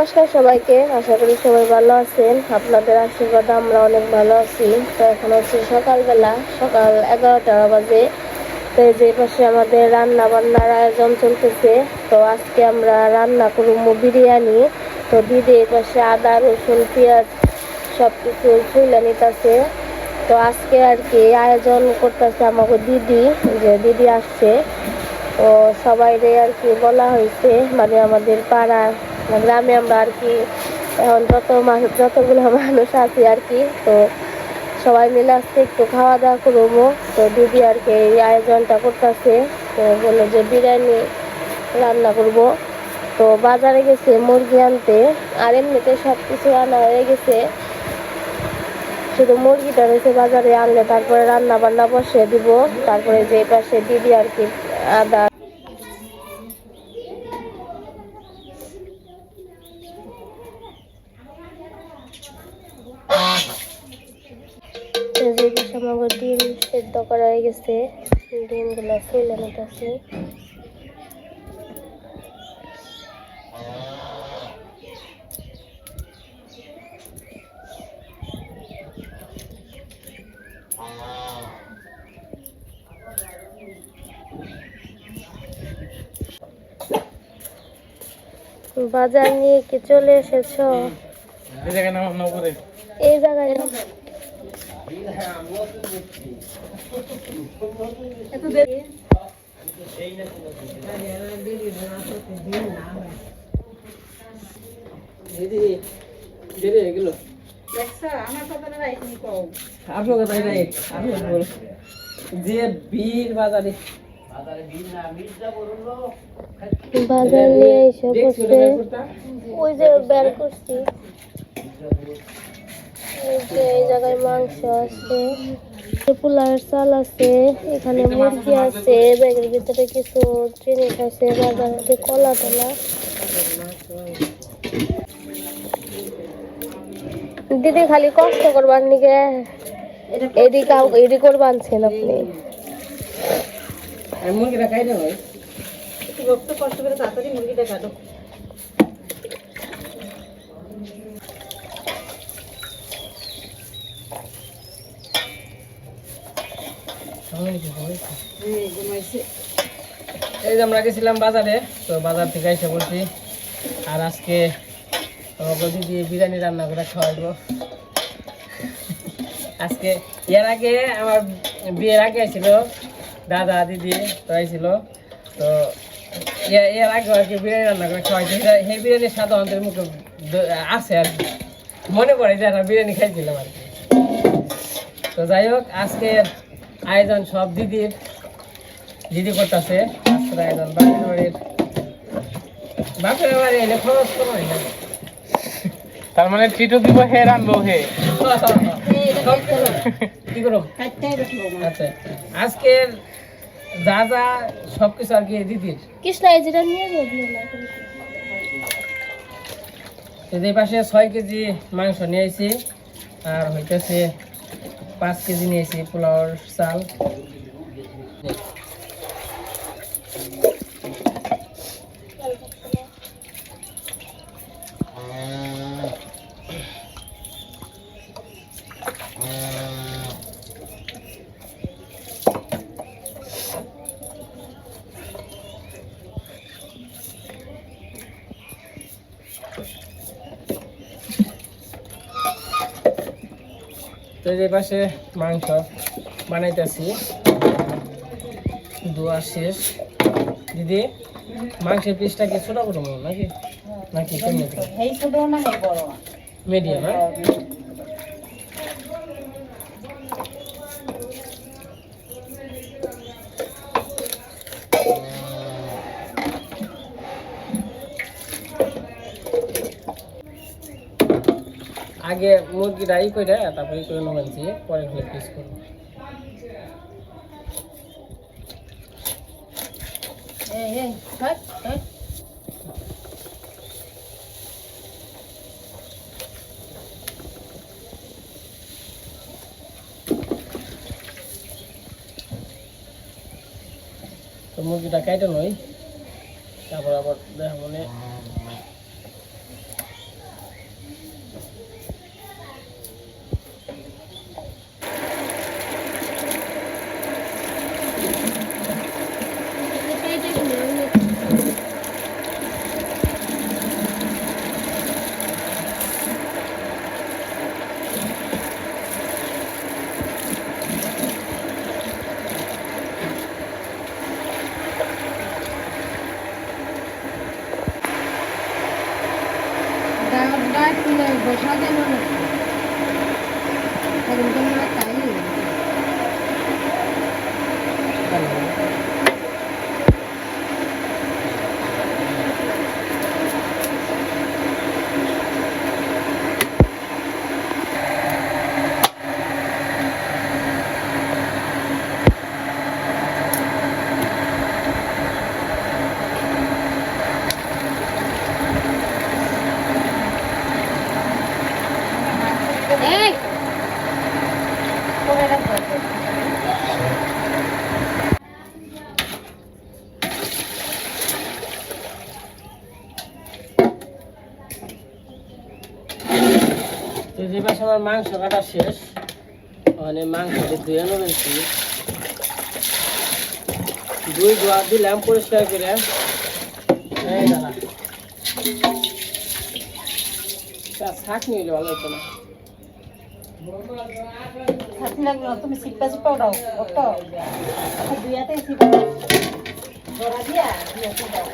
নমস্কার সবাইকে, আশা করি সবাই ভালো আছেন। আপনাদের আশীর্বাদে আমরা অনেক ভালো আছি। তো এখন হচ্ছে সকালবেলা, সকাল 11টা বাজে। তো যে পাশে আমাদের রান্না বান্নার আয়োজন চলতেছে। তো আজকে আমরা রান্না করবো বিরিয়ানি। তো দিদি এই পাশে আদা রসুন পেঁয়াজ সব কিছু চুলে নিতেছে। তো আজকে আর কি আয়োজন করতেছে আমাকে দিদি আসছে। তো সবাইরে আর কি বলা হয়েছে, মানে আমাদের পাড়ার গ্রামে আমরা আর কি এখন যতগুলো মানুষ আছি আর কি। তো সবাই মিলে আজকে একটু খাওয়া দাওয়া করবো। তো দিদি আর কি এই আয়োজনটা করতেছে। তো বললো যে বিরিয়ানি রান্না করব। তো বাজারে গেছে মুরগি আনতে, আর এমনিতে সব কিছু আনা হয়ে গেছে, শুধু মুরগিটা রয়েছে বাজারে আনলে তারপরে রান্না বান্না বসিয়ে দিব। তারপরে যে পাশে দিদি আর কি আদা ডিম সেদ্ধ করা হয়ে গেছে, ডিমগুলো ফেলে নিতেছি। বাজার নিয়ে কি চলে এসেছ? এই জায়গায় যে বীর বাজারে বাজার নিয়ে এসে বসে, ওই যে বের করছি। এই জায়গায় মাংস আছে, পোলার চাল আছে, এখানে মুরগি আছে, ব্যাগের ভিতরে কিছু জিনিস আছে, বাজারে কলা টলা। দিদি খালি কষ্ট করবার নিকে এদিক করবা আনছেন আপনি। মুরগিটা খাইতে হয়, একটু কষ্ট করে তাড়াতাড়ি মুরগিটা কাটো। এই যে আমরা গেছিলাম বাজারে, তো বাজার থেকে এসে বলছি, আর আজকে আমাকে দিদি বিরিয়ানি রান্না করে খাওয়াইবো। আজকে এর আগে আমার বিয়ের আগে আইছিল দাদা দিদি, তো আইছিল। তো এর আগে আর কি বিরিয়ানি রান্না করে খাওয়াইছে, সেই বিরিয়ানির স্বাদ আমাদের মুখে আছে আর কি, মনে পড়ে যে আমরা বিরিয়ানি খাইছিলাম আর কি। তো যাই হোক, আজকের আয়োজন সব দিদি করতেছে। আজকের আয়োজন বাপের বাড়ি এলে খরচ কম হয় না, তার মানে ট্রিটও দিব, হে রানবো হে। কি করো? আচ্ছা, আজকের যা যা সবকিছু আর কি দিদির। কৃষ্ণা যেটা নিয়ে এই পাশে 6 কেজি মাংস নিয়েছি, আর হইতেছে 5 কেজি নিয়েছি পোলাওর চাল। তো এই পাশে মাংস বানাইতেছি, দোয়া শেষ। দিদি, মাংসের পিসটা কি ছোট বড় নাকি নাকি মিডিয়াম? আগে মুরগিটা ই করে তারপরে ই করে নেবেছি, পরে হলে পিস করবো। তো মুরগিটা কেটে নই, তারপর আবার দেখা মনে তো যে পাশে আমার মাংস কাটা শেষ, মানে মাংসটি ধুয়ে নিয়েছি, ধোয়া দিলাম পরিষ্কার করে। এই দাঁড়া, শাক নিলে ভালো হতো না। তুমি সিপা সিপা উঠাও ওটা দুইয়াতে সিপা ধরা দিয়া দুইয়াতে দাও।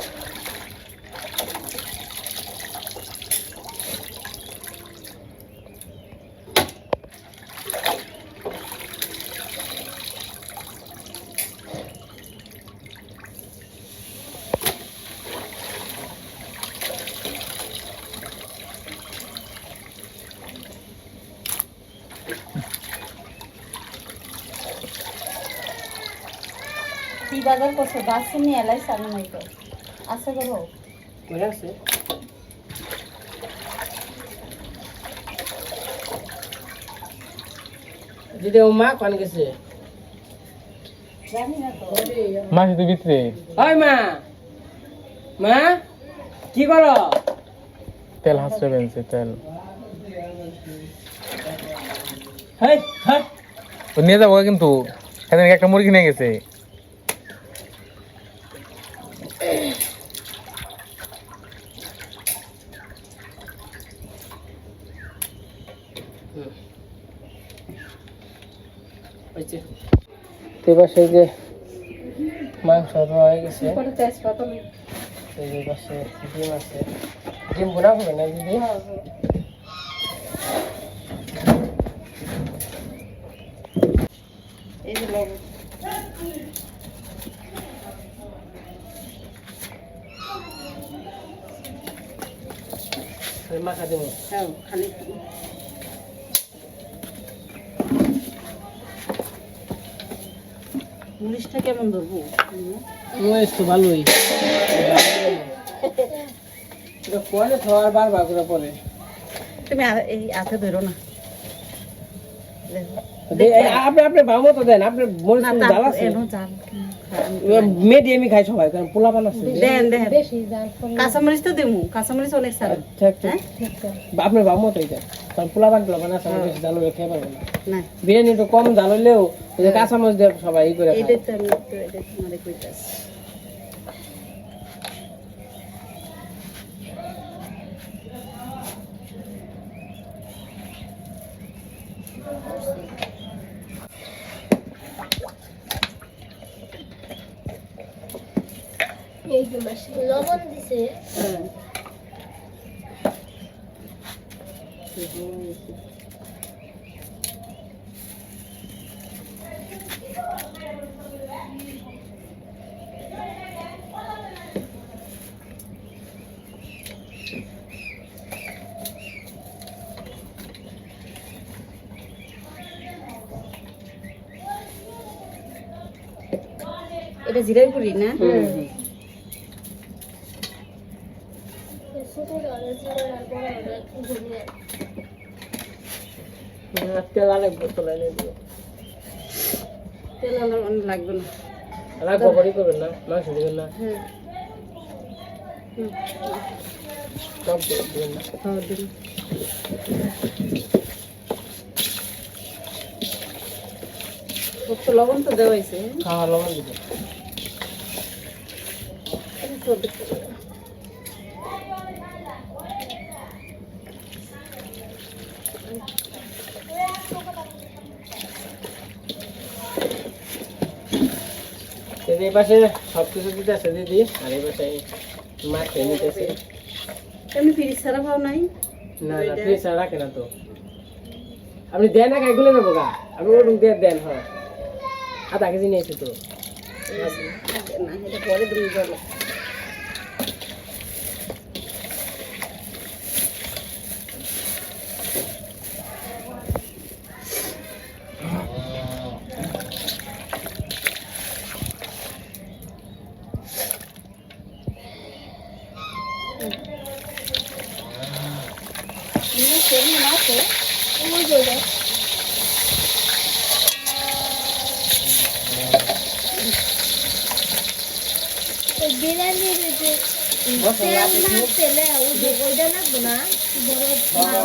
কি বাজার করছো? দাসিনি এলাই সামনে নাই তো আছে গো হয়ে আছে। দিদি ও মা কোন গেছে? জানি না তো। মাছ তো ভিতরে। ওই মা, মা কি করো? তেল হাসতে বেনছে তেল। হেই হ্যাঁ, ও নিয়ে যাবো কিন্তু সেদিন একটা মুরগি নিয়ে গেছে। এবার সেই যে মাংস ধোয়া হয়ে গেছে, পরে তেজপাতা নেই। এই যে পাশে ডিম আছে, ডিম ভুনা হবে না দিদি? এই যে লবণ মাখা দেবো। হ্যাঁ খালি মুনিশটা কেমন ধরবো? মরিচ তো ভালোই, পরে খাওয়ার বারবার করে পরে। তুমি এই হাতে ধরো না। আপনি আপনি ভালো তো দেন, আপনি মরিচ না জাল আছে? জাল মেডিয়ামই খাই সবাই, কারণ পোলা পান আছে। দেন দেন কাঁচামরিচ তো দেবো, কাঁচামরিচ অনেক সারা। আপনার ভাব মতো এটা, কারণ পোলা পান না বেশি জাল হলে খেয়ে পারবো না। না বিরিয়ানি একটু কম জাল হলেও ওই যে কাঁচা মরিচ দিয়ে সবাই ই করে খায়। এটা তো আমি তো এটা তোমাদের কইতাছি। এই যে মাসে লবণ দিছে। হ্যাঁ এটা জিরার গুঁড়ি না? তেল আরেক বোতল এনে দিও। তেল অনেক লাগবে না। রাখবো বড়ি করবেন না, মাংস দিবেন না, হ্যাঁ সব দিবেন না। খাওয়া দিন তো লবণ তো দেওয়া হয়েছে। খাওয়া লবণ দিবেন। এই পাশে সবকিছু দিতেছে দিদি, আর এই পাশে মাছ খেয়ে নিতেছে। তুমি ফ্রিজ ছাড়া পাও নাই? না না ফ্রিজ ছাড়া রাখে না তো। আপনি দেন না গাইগুলো নেবো গা, আপনি ওরকম দিয়ে দেন। হ্যাঁ আধা কেজি নিয়েছি তো। না এটা পরে তুমি বলো।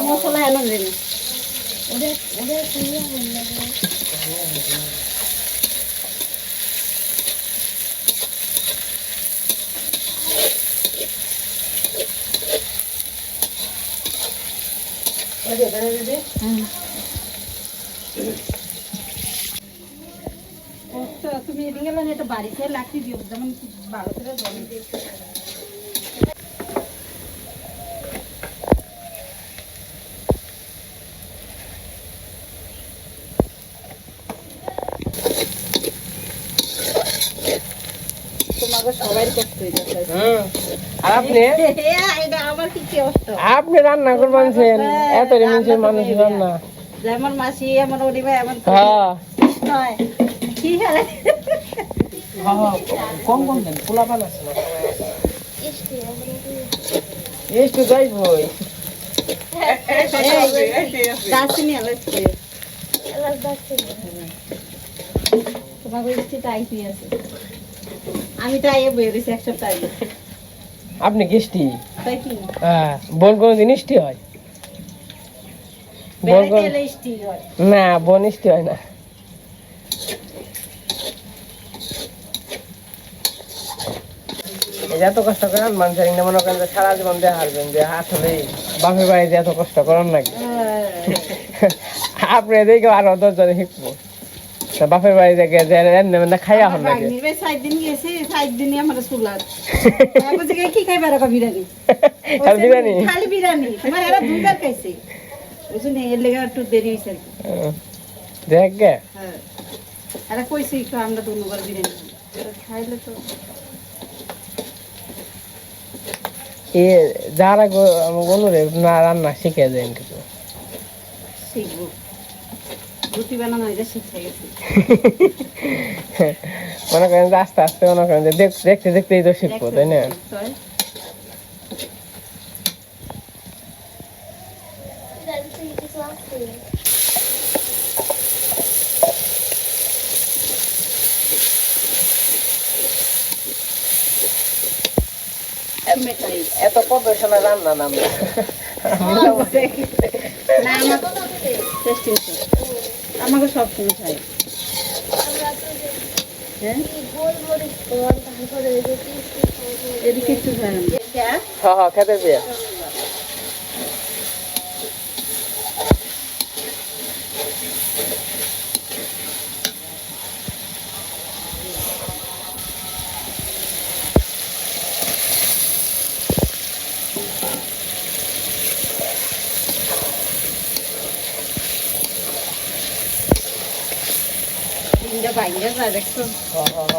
মশলা এনে দেবে। তুমি এদিকে গেলে এটা বাড়িতে লাগতে দিও, যেমন ভালো করে জল দিয়ে। তোমাকে সবাই কষ্ট হয়ে যাচ্ছে। আর আপনি এটা আমার কি কষ্ট। আপনি রান্না করবেন এত মানুষের মানুষ রান্না। যেমন মাসি আমার ওরিবা এমন হ্যাঁ নয় কি খেলে কম কম দেন, পোলা পান আছে একটু যাই বই। দাসিনি আলাদা তোমাকে ইচ্ছেটা আইসি আছে। আমি তাই বেরিয়েছি এক সপ্তাহ আগে। আপনি গেস্টি? তাই কি বোন কোনো জিনিসটি হয়? বোন বেড়াইতে এলে স্টিল হয় না, বোন ইষ্টি হয় না। এই যে এত কষ্ট করেন মানুষের মনে করেন যে সারা জীবন দিয়ে হারবেন যে আসলে বাপের বাড়ি যে এত কষ্ট করেন নাকি। আপনি দেখে আরো 10 জনে শিখবো। বাপের বাড়ি থেকে খাইয়া হন নাকি? 7 দিন গেছে, 7 দিনই আমার চুলার কি খাইবার বিরিয়ানি বিরিয়ানি খালি বিরিয়ানি। তোমার এরা দুইবার খাইছে বুঝুন, এর লেগে একটু দেরি হয়েছে আর কি। দেখ গে হ্যাঁ এরা কইছে একটু আমরা দুবার বিরিয়ানি খাইলে তো এ যারা অনুরে না রান্না শিখে যায় কিন্তু শিখবো। রুটি বানানো এটা শিখে গেছি। মনে করেন যে আস্তে আস্তে মনে করেন যে দেখতে দেখতেই তো শিখবো, তাই না? এত প্রফেশনাল রান্না না আমরা। আমাকে সব সময় খাই। এদিকে একটু খাই হ্যাঁ হ্যাঁ খেতে দিয়ে বাইরে যায় দেখছো।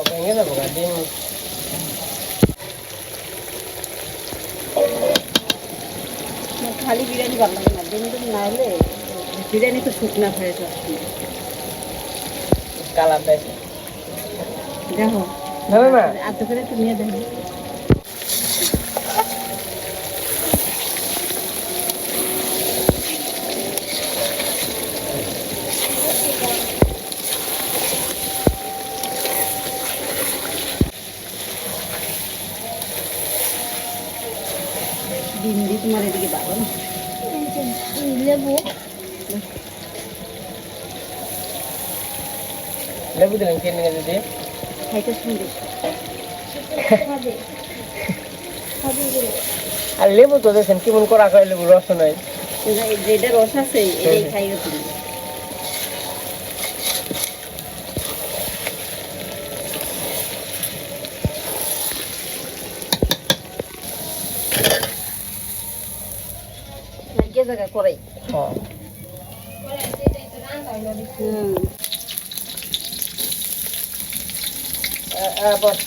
ভেঙে যাবো ডিম। খালি বিরিয়ানি ভালো লাগে না, ডিম ডিম না হলে বিরিয়ানি তো শুকনা হয়ে যাচ্ছে। কালার দেয় দেখো না না আধ করে একটু নিয়ে দেখো। ডিম দিয়ে তোমার এদিকে ভালো না লেবু লেবু দিলেন কিনে নিয়ে যদি খাইতে সুন্দর। খাবে খাবে বলে। আর লেবু তো দেখেন কেমন করা করে, লেবু রস নাই। যেটা রস আছে এটাই খাইও তুমি। কে জায়গা করাই হ্যাঁ বস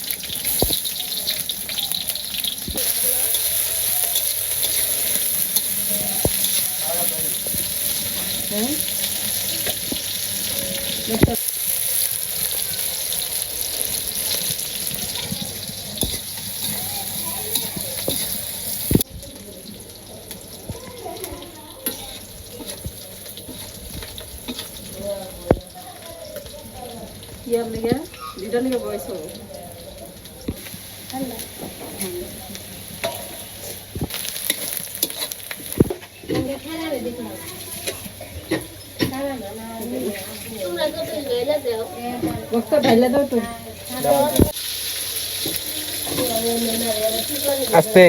ইয়ার লিগে দুইটা লিগে বয়স বক্তা ঢাইলে দাও তো আস্তে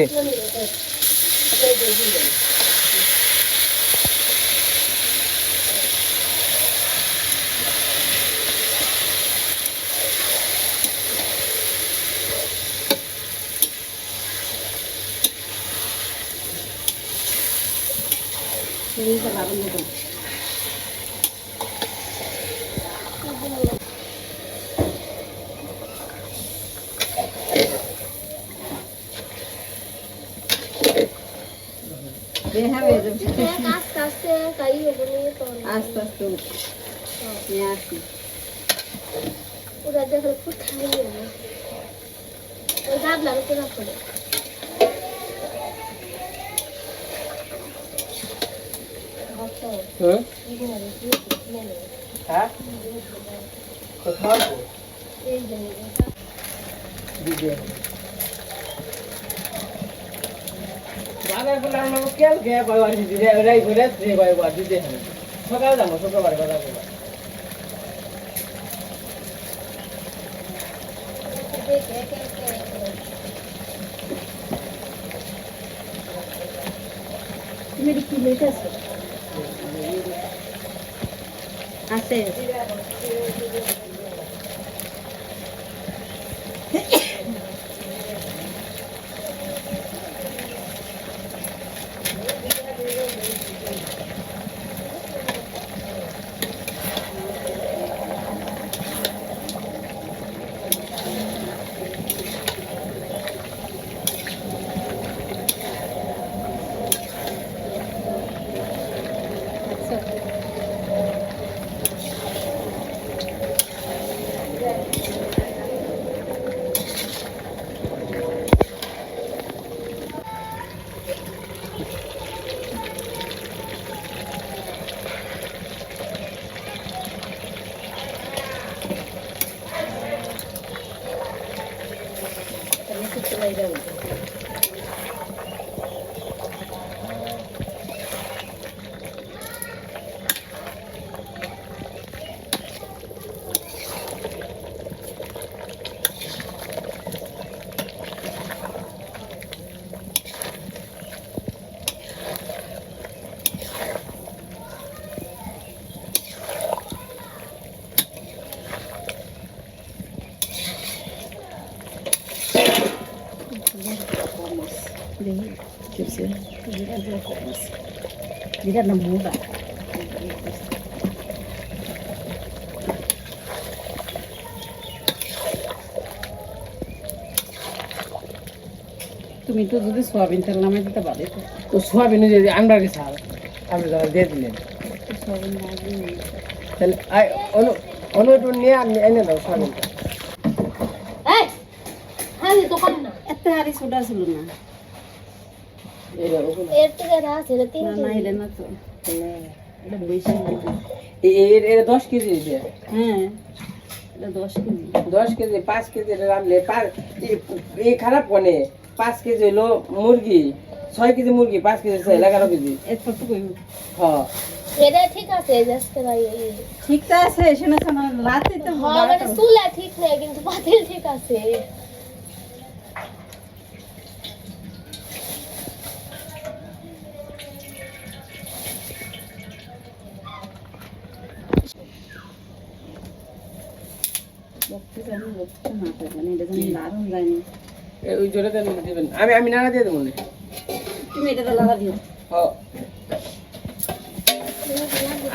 আস্তে আস্তে তাই হবে নিয়ে তো আস্তে আস্তে নিয়ে আসি ওরা দেখলে খুব খাই হবে ওই গাছ লাগাতে না পড়ে হুম হ্যাঁ কোথাও এই যে দিদি বাজার করলে আমরা কেন খেয়ে কয়বার দিদি রাই করে রে কয়বার দিদি সকালে যাবো শুক্রবার বাজার করবো তুমি কি লইতেছ আছে Tidak nemu tak? তুমি তো যদি সোয়াবিন তেল নামে দিতে পারে তো সোয়াবিন যদি আনবার গেছে আপনি যখন দিয়ে দিলেন সোয়াবিন না দিয়ে তাহলে অনুটুন নিয়ে আপনি এনে দাও সোয়াবিনটা এই হ্যাঁ দোকান না এত হারি ছোটা ছিল না এর থেকে রাস এটা তিন না না এটা না তো এটা বেশি এর 10 কেজি দিয়ে হ্যাঁ এটা 10 কেজি 10 কেজি 5 কেজি রাখলে এই খারাপ কোনে 5 কেজি হলো মুরগি 6 কেজি মুরগি 5 কেজি 11 কেজি এত কই হ্যাঁ এটা ঠিক আছে জাস্ট ভাই ঠিক তো আছে এখানে শোনা লাতে তো হ্যাঁ মানে চুলা ঠিক নেই কিন্তু পাতিল ঠিক আছে বক্তি জানি বক্তি না পাই মানে এটা জানি লারুন যায়নি ওই জোরে দেন দিবেন আমি নাড়া দিয়ে দেবো তুমি এটা লাগা দিও হ্যাঁ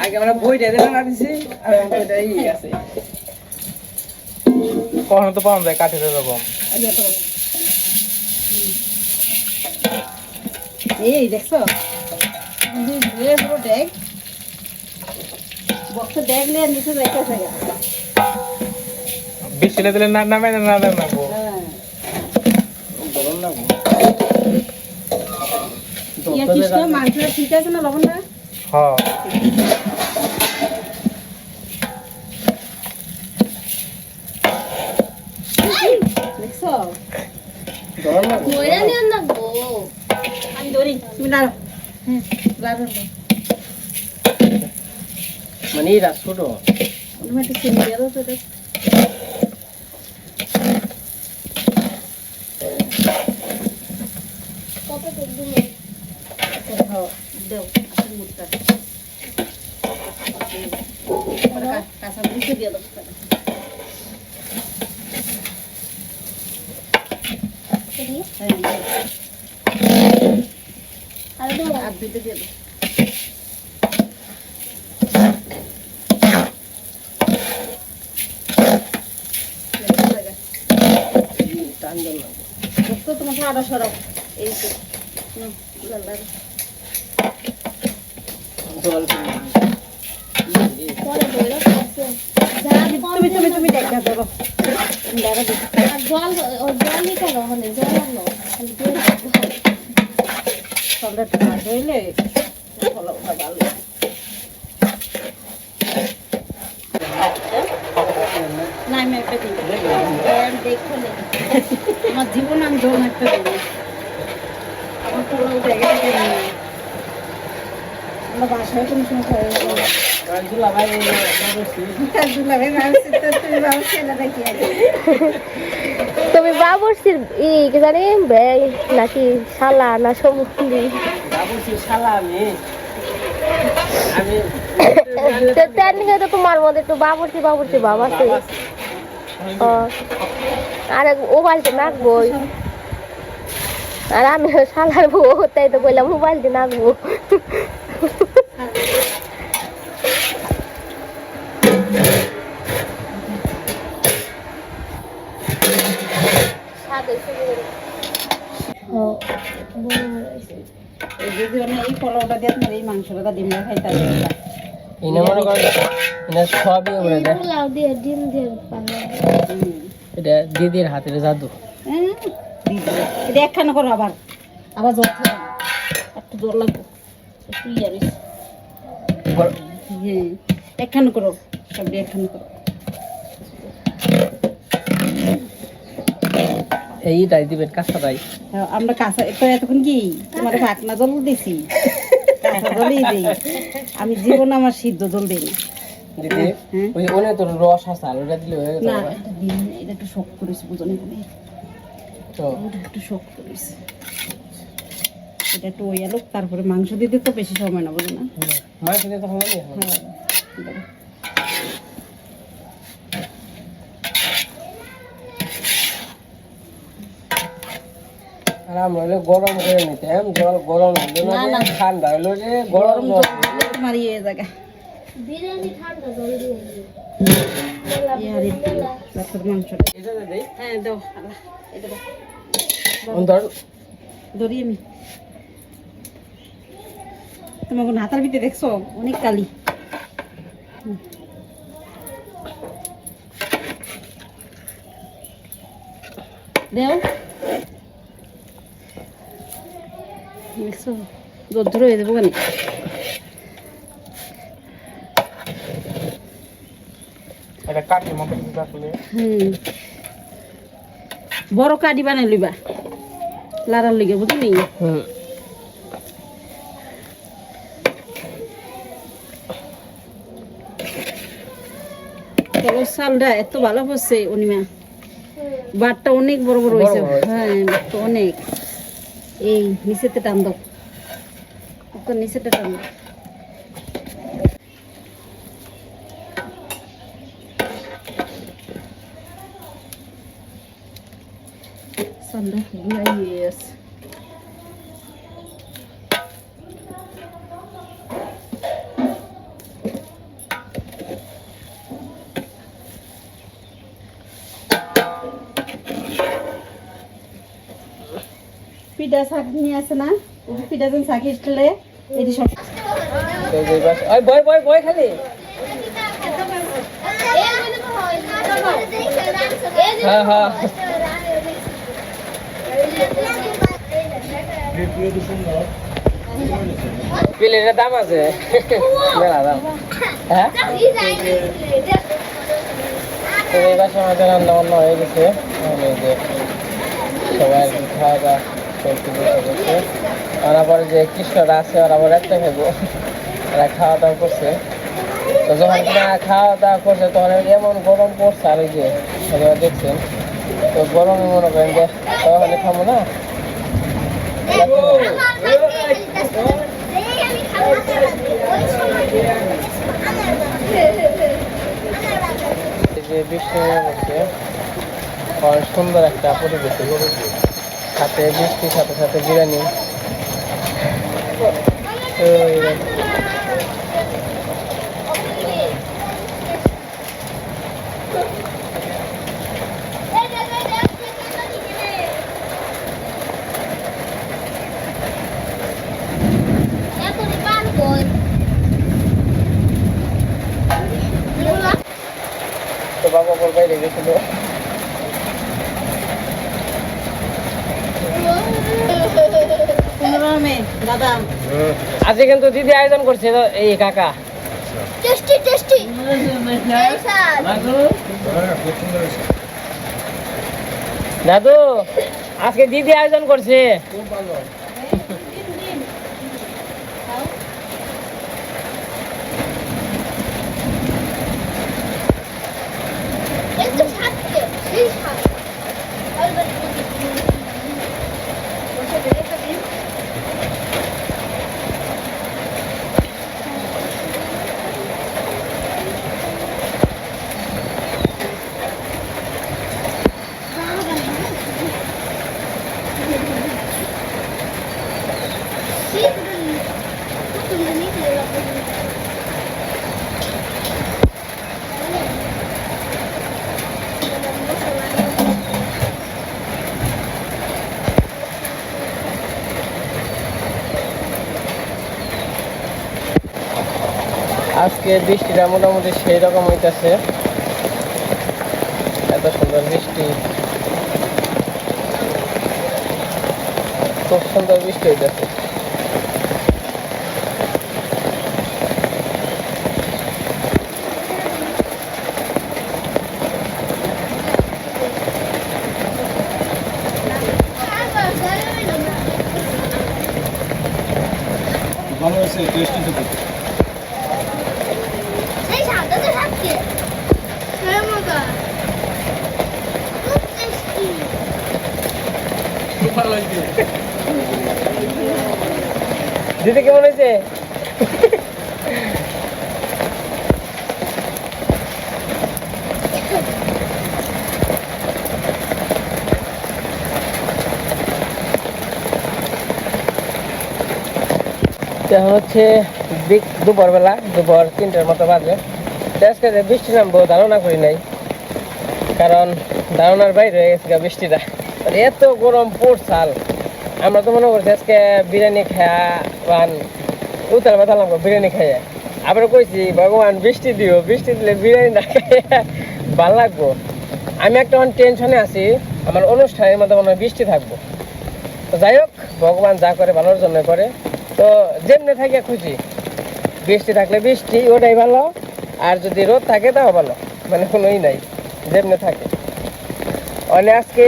আগে আমরা বইটা দিলাম না দিছি আর এখন বইটা এই আছে কখনো তো পাওয়া যায় কাঠের এরকম। এই দেখছো ধুয়ে পুরো ডেক বক্স দেখলে নিচে যাইতেছে গা। বেশি দিলে না নামে না না নামবো। হ্যাঁ গরম না ইয়া কৃষ্ণ মাংসটা ঠিক আছে না লবণটা? হ্যাঁ দেখছো গরম না কইরা নিয়ে নাকবো আমি ধরি তুমি নাও। হ্যাঁ লাড়ো মানে এরা ছোট তুমি একটু চিনি দিয়ে দাও তো দেখ। কত দিন কোথাও দেও আসল মুখটা কাঁচা মরিচ দিয়ে দাও। হ্যাঁ আর দেবো আর দুটো দিয়ে দাও। টান দেন না দেখতো তোমার সারা সরাও এই তো নাও, জল দাও। জল পরে বইরা আছে যা তুমি তুমি তুমি দেখা ধরো দাঁড়া দিও। আর জল জলই কেন ওখানে জল আনো খালি দিয়ে দাও। সবটা একটু মাছ হইলে ভালো ভালো না আমি একটা দিই দেখো না আমার জীবন আমি জল একটা দিই আমার পুরো জায়গা থেকে নিয়ে আমার বাসায় কোনো সময় খাওয়া যাবে না। দুলা ভাই বসছি দুলাভাই ভাবছি তো তুমি ভাবছি না নাকি আগে তুমি বাবুর্চির কি জানি ভাই নাকি শালা না সমুদ্রি বাবুছি শালা আমি তো তোমার মধ্যে একটু বাবুর্চি বাবুর্চি ভাব আছে আর ও বাড়িতে নাকবই আর আমি শালার বউ তাই তো বললাম ও বাড়িতে নাকবো এই যদি আমি এই পোলাওটা দিয়ে আপনার এই মাংসটা ডিমটা খাইতে ইনে মনে করেন ইনে সবই করে দেয় পোলাও দিয়ে ডিম দিয়ে পারলাম এটা দিদির হাতের জাদু এটা একখানা করো আবার আবার জোর থাকে না। একটু জোর লাগবে একটু ইয়ে রয়েছে হ্যাঁ একখানা করো সবটি একখানা করো এইটাই দিবেন কাঁচাটাই হ্যাঁ, আমরা কাঁচা তো এতক্ষণ কি তোমার ভাকনা জল দিছি কাঁচা জলই দিই আমি জীবন আমার সিদ্ধ জল দিই না। দিদি হ্যাঁ। ওই ওনে তোর রস আছে আর ওটা দিলে হয়ে না যাবে এটা দিন এটা একটু শক্ত করেছে বুঝো না তো ওটা একটু শক্ত করেছে এটা একটু ওই আলো তারপরে মাংস দিতে তো বেশি সময় না বুঝো না মাছ দিতে তখন আমি হ্যাঁ দাঁড়া। আর আমরা হলে গরম করে নিতাম জল গরম হলো না, না না। ঠান্ডা হলো যে গরম গরম জল জল দিলে তোমার ইয়ে জায়গা বিরিয়ানি ঠান্ডা জল দিয়ে ইয়ে আর একটু তারপর মাংসটা এটা দেই হ্যাঁ দাও আল্লাহ এটা দাও ধর ধরি আমি তোমার কোন হাতার ভিতরে দেখছো অনেক কালি দেও দেখছো দর হয়ে যাবো কেন এটা কাঠের মতো কিন্তু আসলে বড় কাঠি বানাই লইবা লাড়ার লিগে বুঝলি চালটা এত ভালো হচ্ছে অনিমা বাটটা অনেক বড় বড় হয়েছে বড় হয়েছে। হ্যাঁ বাটটা অনেক এই নিচেতে টান দাও তো নিচেতে টান দাও চালটা গুড়াই হয়ে আছে পিঠা শাক নিয়ে আসে না পিঠা যেন শাক স্টাইলে এটি সব তো যে বাস ওই বয় বয় বয় খালি হ্যাঁ হ্যাঁ প্লেটের দাম আছে মেলা দাম হ্যাঁ তো এই বাসে আমাদের রান্না বান্না হয়ে গেছে তাহলে যে সবাই আর কি খাওয়া দাওয়া করতে বসে আর আবার যে কৃষ্ণরা আছে ওরা আবার একটা খাবো ওরা খাওয়া দাওয়া করছে তো যখন কিনা খাওয়া দাওয়া করছে তখন এমন গরম পড়ছে আর এই যে আপনারা দেখছেন তো গরমে মনে করেন যে তখন খাবো না এই যে বৃষ্টি হচ্ছে অনেক সুন্দর একটা পরিবেশ সাথে বৃষ্টির সাথে সাথে বিরিয়ানি তো বাবা বল বাইরে গেছিল দাদা আজকে কিন্তু দিদি আয়োজন করছে তো এই কাকা টেস্টি টেস্টি দাদু আজকে দিদি আয়োজন করছে একটু ছাড়তে সেই ছাড় আজকে বৃষ্টিটা মোটামুটি সেই রকম হইতেছে এত সুন্দর বৃষ্টি খুব সুন্দর বৃষ্টি হইতেছে ভালো হয়েছে টেস্টি তো সেই সাদা তো থাকছে মজা খুব টেস্টি খুব ভালো হয়েছে দিদি কেমন হয়েছে এখন হচ্ছে দুপুরবেলা দুপুর 3টার মতো বাজে আজকে যে বৃষ্টি নামবো ধারণা করি নাই কারণ ধারণার বাইরে হয়ে গেছে বৃষ্টিটা এত গরম পড়ছাল আমরা তো মনে করছি আজকে বিরিয়ানি খায়া বান উতাল বাতালাম বিরিয়ানি খাইয়া আবার কইছি ভগবান বৃষ্টি দিও বৃষ্টি দিলে বিরিয়ানি না খাইয়া ভাল লাগবো আমি একটা টেনশনে আছি আমার অনুষ্ঠানের মধ্যে মনে হয় বৃষ্টি থাকবো তো যাই হোক ভগবান যা করে ভালোর জন্য করে তো যেমনি থাকে খুশি বৃষ্টি থাকলে বৃষ্টি ওটাই ভালো আর যদি রোদ থাকে তাও ভালো মানে কোনোই নাই যেমনি থাকে অনেক আজকে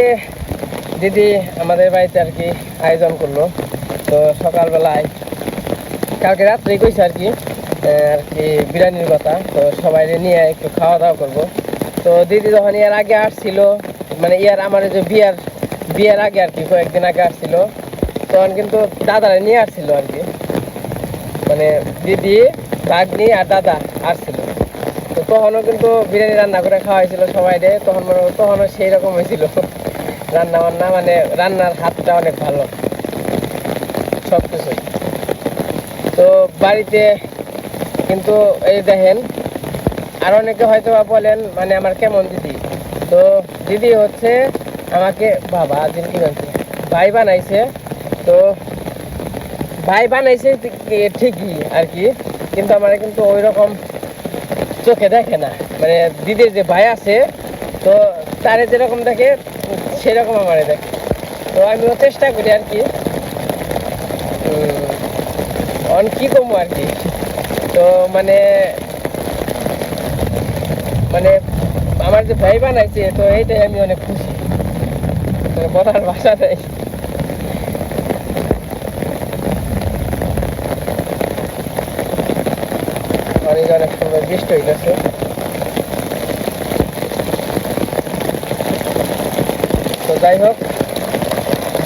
দিদি আমাদের বাড়িতে আর কি আয়োজন করলো তো সকালবেলায় কালকে রাত্রেই কইছে আর কি বিরিয়ানির কথা তো সবাই নিয়ে একটু খাওয়া দাওয়া করবো তো দিদি যখন এর আগে আসছিল মানে আমার যে বিয়ের আগে আর কি কয়েকদিন আগে আসছিল তখন কিন্তু দাদারা নিয়ে আসছিল আর কি মানে দিদি ভাগ্নি আর দাদা আসছিল তো তখনও কিন্তু বিরিয়ানি রান্না করে খাওয়া হয়েছিল সবাই তখনও সেই রকম হয়েছিল রান্না বান্না মানে রান্নার হাতটা অনেক ভালো সব কিছুই তো বাড়িতে কিন্তু এই দেখেন আর অনেকে হয়তো বলেন মানে আমার কেমন দিদি তো দিদি হচ্ছে আমাকে বাবা দিন কি বলছে ভাই বানাইছে তো ভাই বানাইছে ঠিকই আর কি, কিন্তু আমার কিন্তু ওই রকম চোখে দেখে না, মানে দিদির যে ভাই আছে তো তারে যেরকম দেখে সেরকম আমারে দেখে। তো আমিও চেষ্টা করি আর কি, কি কমু আর কি। তো মানে মানে আমার যে ভাই বানাইছে তো এইটাই আমি অনেক খুশি, মানে বলার ভাষা নেই। অনেক অনেক সুন্দর বৃষ্টি হইতেছে। তো যাই হোক,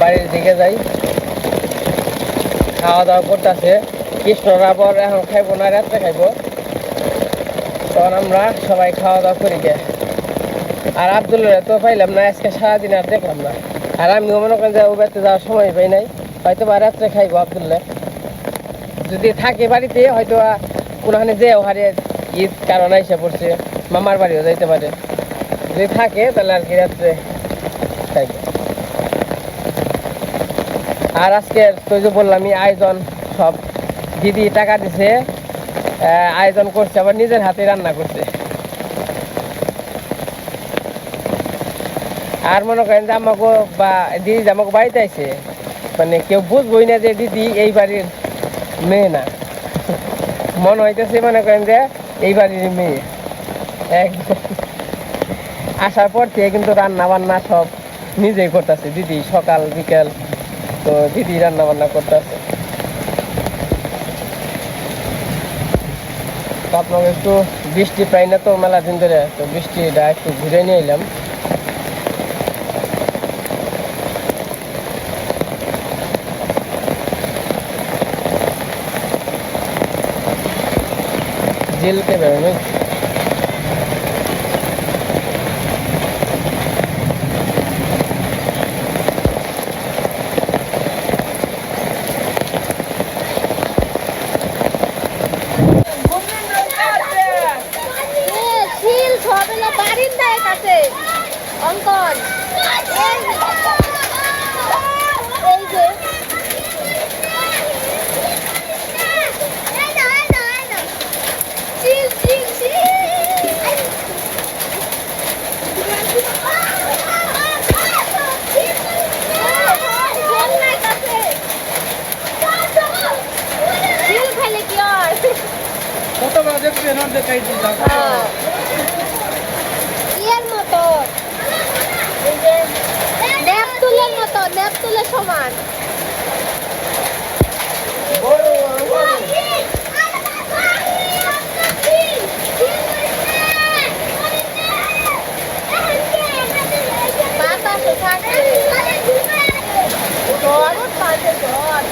বাড়ির দিকে যাই, খাওয়া দাওয়া করতেছে। কৃষ্ণরা আবার এখন খাইবো না, রাত্রে খাইবো, তখন আমরা সবাই খাওয়া দাওয়া করি গে। আর আব্দুল্লাহ তো পাইলাম না আজকে, সারাদিন আর দেখলাম না। আর আমিও মনে করেন যে ওবেতে যাওয়ার সময় পাই নাই, হয়তো বা রাত্রে খাইবো আব্দুল্লাহ। যদি থাকে বাড়িতে হয়তো কোনখানে যেও হারিয়ে ঈদ কারণ এসে পড়ছে, মামার বাড়িও যাইতে পারে। যদি থাকে তাহলে আর কি রাত্রে খাইবো। আর আজকের তো যে বললামই আয়োজন সব দিদি টাকা দিছে, আয়োজন করছে, আবার নিজের হাতে রান্না করছে। আর মনে করেন যে আমাকে বা দিদি আমাকে বাড়িতে আইছে, মানে কেউ বুঝবই না যে দিদি এই বাড়ির মেয়ে না, মনে হইতেছে মনে করেন যে এই বাড়ির মেয়ে একদম। আসার পর থেকে কিন্তু রান্না বান্না সব নিজেই করতেছে দিদি, সকাল বিকেল তো দিদি রান্না বান্না করতেছে। তো আপনাকে একটু বৃষ্টি পাই না তো মেলা দিন ধরে, তো বৃষ্টিটা একটু ঘুরে নিয়ে এলাম। জেলকে বেরোনো শিল সব হলো বারিন্দার কাছে অঙ্কন। এই যে শিল শিল শিল খাইলে কি হয়? কত বড় দেখতে নোট দেখাইছি ইয়ের মতো, এই যে নেপতুলের মতো, নেপতুলের সমান। বাতাসে থাকছে, ঝড় উঠছে, ঝড়।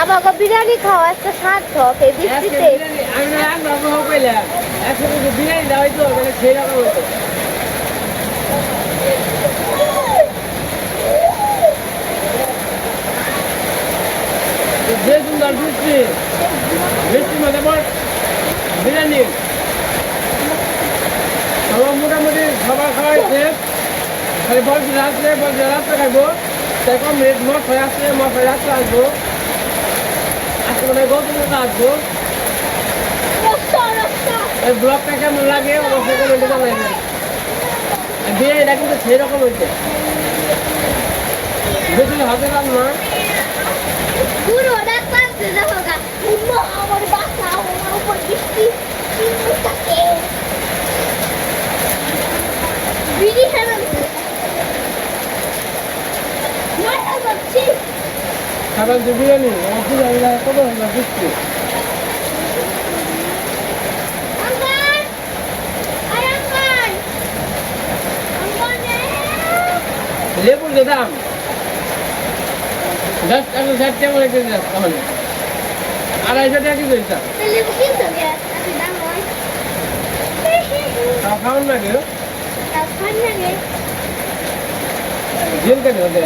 আমাকে বিরিয়ানি খাওয়া একটা সার্থক এই বৃষ্টিতে। আমি রান্না পাইলাম একসাথে বিরিয়ানি দেওয়া হইতো, মানে সেই রকম হইতো। যে সুন্দর বৃষ্টি, বৃষ্টির মধ্যে বিরিয়ানি সবার মোটামুটি সবার খাওয়াইছে, খালি বলছি রাত্রে খাইবো, তাই কম রেট মশাই আসছে, মশাই রাত্রে আসবো, আজকে মানে গৌতম আসবো। এই ব্লগটা কেমন লাগে অবশ্যই কমেন্টে জানাবেন। বিরিয়ানিটা কিন্তু সেই রকম হয়েছে, বেশি হাতে রান্না। পুরো ডাক্তার দেখো গা, আমার বাচ্চা আমার উপর বৃষ্টি থাকে বিড়ি খাবেন মাথা যাচ্ছি খাবার যে বিরিয়ানি কত বৃষ্টি। আঙ্কাল আরে আঙ্কাল লেবুর যে দাম 10 টাকা করে কেজি যাচ্ছে তাহলে 250 টাকা কেজি হয়েছে লেবু কিনতে গিয়ে দাম হয় খাওয়ান লাগে খান লাগে জিম কেন ওদের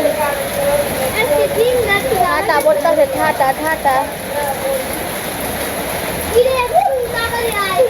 আজকে দিন রাত ঠাটা বলতাছে ঠাটা কিরে এখন তাড়াতাড়ি আয়